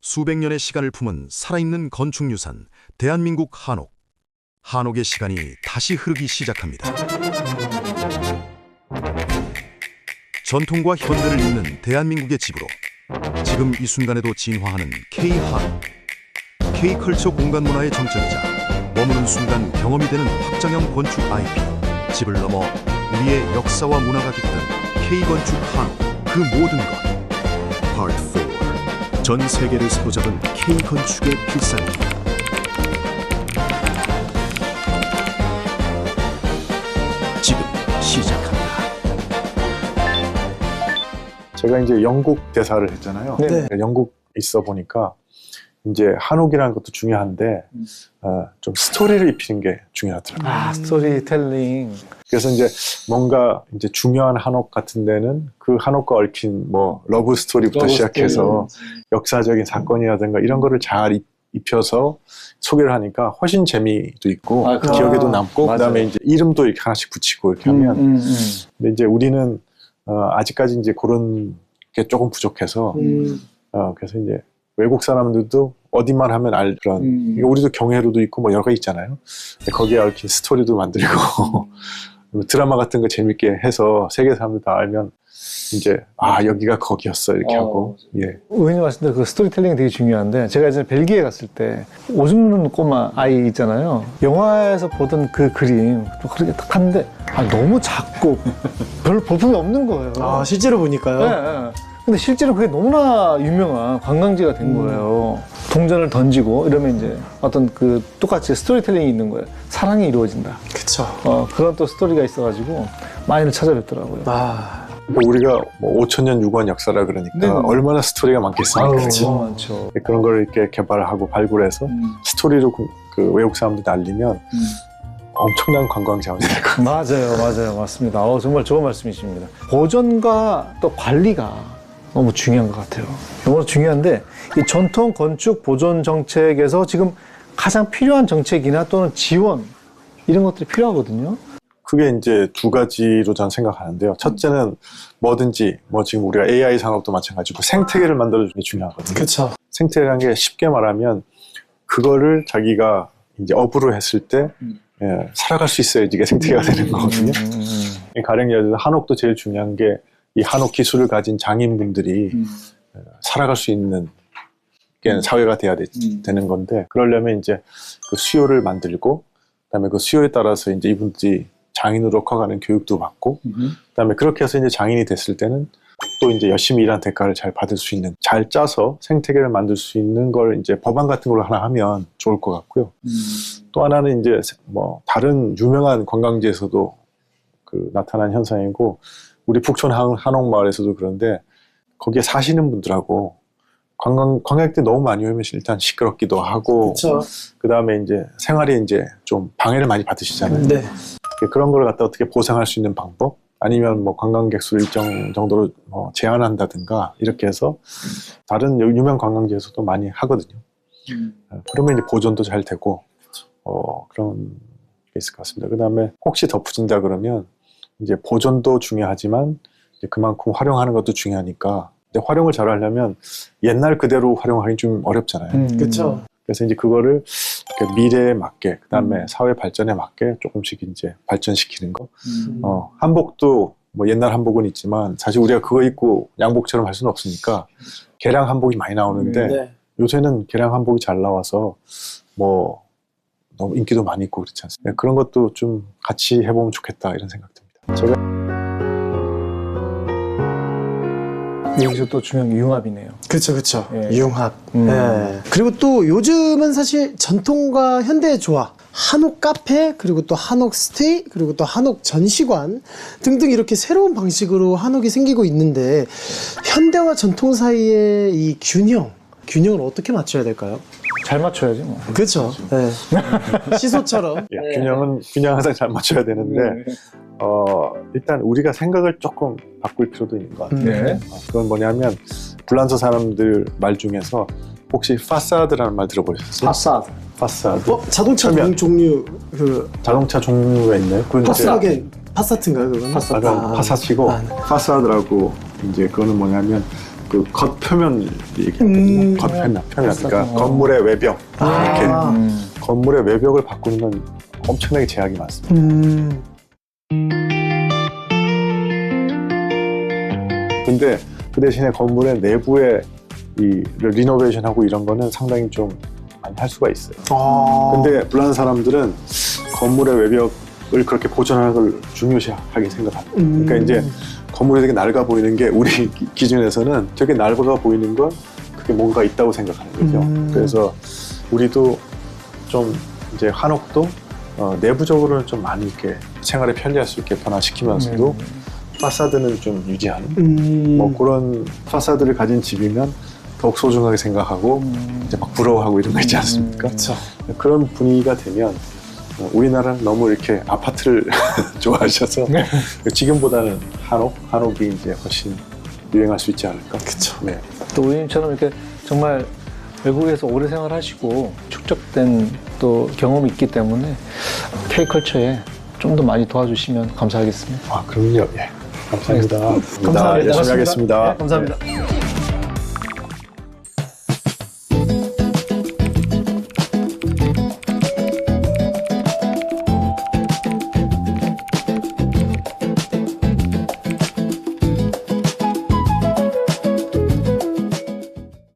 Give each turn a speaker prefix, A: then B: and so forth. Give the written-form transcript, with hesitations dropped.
A: 수백 년의 시간을 품은 살아있는 건축유산, 대한민국 한옥. 한옥의 시간이 다시 흐르기 시작합니다. 전통과 현대를 잇는 대한민국의 집으로 지금 이 순간에도 진화하는 K한옥. K컬처 공간문화의 정점이자 머무는 순간 경험이 되는 확장형 건축 IP. 집을 넘어 우리의 역사와 문화가 깃든 K건축 한옥. 그 모든 것. Part 4. 전 세계를 사로잡은 K건축의 필살기. 지금 시작합니다.
B: 제가 이제 영국 대사를 했잖아요.
C: 네.
B: 그러니까 영국 있어 보니까 이제 한옥이라는 것도 중요한데 좀 스토리를 입히는 게 중요하더라고요.
C: 아, 스토리텔링.
B: 그래서 이제 뭔가 이제 중요한 한옥 같은 데는 그 한옥과 얽힌 뭐 러브 스토리부터 시작해서 역사적인 사건이라든가 이런 거를 잘 입혀서 소개를 하니까 훨씬 재미도 있고 기억에도 남고
C: 맞아요.
B: 그다음에 이제 이름도 이렇게 하나씩 붙이고 이렇게 하면 근데 이제 우리는 아직까지 이제 그런 게 조금 부족해서 그래서 이제 외국 사람들도 어디만 하면 알 그런 우리도 경회로도 있고 뭐 여러 가지 있잖아요. 근데 거기에 얽힌 스토리도 만들고 드라마 같은 거 재밌게 해서 세계 사람들 다 알면 이제 여기가 거기였어 이렇게 하고 예.
C: 의원님 말씀대로 그 스토리텔링이 되게 중요한데 제가 이제 벨기에 갔을 때 오줌 누는 꼬마 아이 있잖아요. 영화에서 보던 그 그림 좀 그렇게 딱 봤는데 너무 작고 별 볼품이 없는 거예요.
D: 실제로 보니까요.
C: 네. 근데 실제로 그게 너무나 유명한 관광지가 된 거예요. 동전을 던지고 이러면 이제 어떤 그 똑같이 스토리텔링이 있는 거예요. 사랑이 이루어진다.
D: 그쵸.
C: 그런 또 스토리가 있어가지고 많이들 찾아뵙더라고요.
B: 우리가 뭐 5,000년 유구한 역사라 그러니까
C: 네.
B: 얼마나 스토리가 많겠습니까?
C: 너무 많죠.
B: 그런 걸 이렇게 개발하고 발굴해서 스토리로 그 외국 사람들이 알리면 엄청난 관광 자원이 될 것 같아요.
C: 맞아요. 맞습니다. 정말 좋은 말씀이십니다. 보존과 또 관리가 너무 중요한 것 같아요. 너무 중요한데 이 전통 건축 보존 정책에서 지금 가장 필요한 정책이나 또는 지원 이런 것들이 필요하거든요.
B: 그게 이제 두 가지로 저는 생각하는데요. 첫째는 뭐든지 뭐 지금 우리가 AI 산업도 마찬가지고 생태계를 만들어주는 게 중요하거든요.
D: 그쵸.
B: 생태계라는 게 쉽게 말하면 그거를 자기가 이제 업으로 했을 때 살아갈 수 있어야지 이게 생태계가 되는 거거든요. 가령 예를 들어 한옥도 제일 중요한 게 이 한옥 기술을 가진 장인분들이 살아갈 수 있는 게 사회가 돼야 되는 건데 그러려면 이제 그 수요를 만들고 그다음에 그 수요에 따라서 이제 이분들이 장인으로 커가는 교육도 받고 그다음에 그렇게 해서 이제 장인이 됐을 때는 또 이제 열심히 일한 대가를 잘 받을 수 있는 잘 짜서 생태계를 만들 수 있는 걸 이제 법안 같은 걸로 하나 하면 좋을 것 같고요. 또 하나는 이제 뭐 다른 유명한 관광지에서도 그 나타난 현상이고 우리 북촌 한옥마을에서도 그런데 거기에 사시는 분들하고 관광객들 너무 많이 오면 일단 시끄럽기도 하고 그 다음에 이제 생활에 이제 좀 방해를 많이 받으시잖아요.
D: 네.
B: 그런 걸 갖다 어떻게 보상할 수 있는 방법 아니면 뭐 관광객 수 일정 정도로 뭐 제한한다든가 이렇게 해서 다른 유명 관광지에서도 많이 하거든요. 그러면 이제 보존도 잘 되고 그런 게 있을 것 같습니다. 그 다음에 혹시 덧붙인다 그러면 이제 보존도 중요하지만 이제 그만큼 활용하는 것도 중요하니까 근데 활용을 잘 하려면 옛날 그대로 활용하기 좀 어렵잖아요.
D: 그쵸.
B: 그래서 이제 그거를 미래에 맞게 그다음에 사회 발전에 맞게 조금씩 이제 발전시키는 거. 한복도 뭐 옛날 한복은 있지만 사실 우리가 그거 입고 양복처럼 할 수는 없으니까 개량 한복이 많이 나오는데 요새는 개량 한복이 잘 나와서 뭐 너무 인기도 많이 있고 그렇지 않습니까? 그런 것도 좀 같이 해보면 좋겠다 이런 생각 듭니다. 제가
C: 여기서 또 중요한 게 융합이네요.
D: 그쵸.
C: 예.
D: 융합. 예. 그리고 또 요즘은 사실 전통과 현대의 조화, 한옥 카페, 그리고 또 한옥 스테이, 그리고 또 한옥 전시관 등등 이렇게 새로운 방식으로 한옥이 생기고 있는데 현대와 전통 사이의 이 균형을 어떻게 맞춰야 될까요?
C: 잘 맞춰야지 뭐.
D: 그렇죠. 네. 시소처럼.
B: 균형 항상 잘 맞춰야 되는데 일단 우리가 생각을 조금 바꿀 필요도 있는 것 같아요.
C: 네.
B: 그건 뭐냐면 불란서 사람들 말 중에서 혹시 파사드라는 말 들어보셨어요? 파사드.
D: 자동차 종류
B: 자동차 종류가 있나요?
D: 파사트인가요, 그거는?
B: 파사치고 파사드라고 이제 그거는 뭐냐면 그 겉표면 얘기하거든요. 겉표면, 그러니까 건물의 외벽 이렇게 건물의 외벽을 바꾸는 건 엄청나게 제약이 많습니다. 근데 그 대신에 건물의 내부에 이 리노베이션하고 이런 거는 상당히 좀 많이 할 수가 있어요. 근데 불안한 사람들은 건물의 외벽을 그렇게 보존하는 걸 중요시하게 생각합니다. 그러니까 이제 건물이 되게 낡아 보이는 게 우리 기준에서는 되게 낡아 보이는 건 그게 뭔가 있다고 생각하는 거죠. 그래서 우리도 좀 이제 한옥도 내부적으로는 좀 많이 이렇게 생활에 편리할 수 있게 변화시키면서도 파사드는 좀 유지하는 뭐 그런 파사드를 가진 집이면 더욱 소중하게 생각하고 이제 막 부러워하고 이런 거 있지 않습니까? 그런 분위기가 되면 우리나라는 너무 이렇게 아파트를 좋아하셔서 지금보다는 한옥이 이제 훨씬 유행할 수 있지 않을까?
D: 그쵸.
B: 네.
C: 또 우리님처럼 이렇게 정말 외국에서 오래 생활하시고 축적된 또 경험이 있기 때문에 K컬처에 좀 더 많이 도와주시면 감사하겠습니다.
B: 아, 그럼요. 예. 감사합니다.
C: 감사합니다.
B: 열심히 하겠습니다.
C: 네, 감사합니다.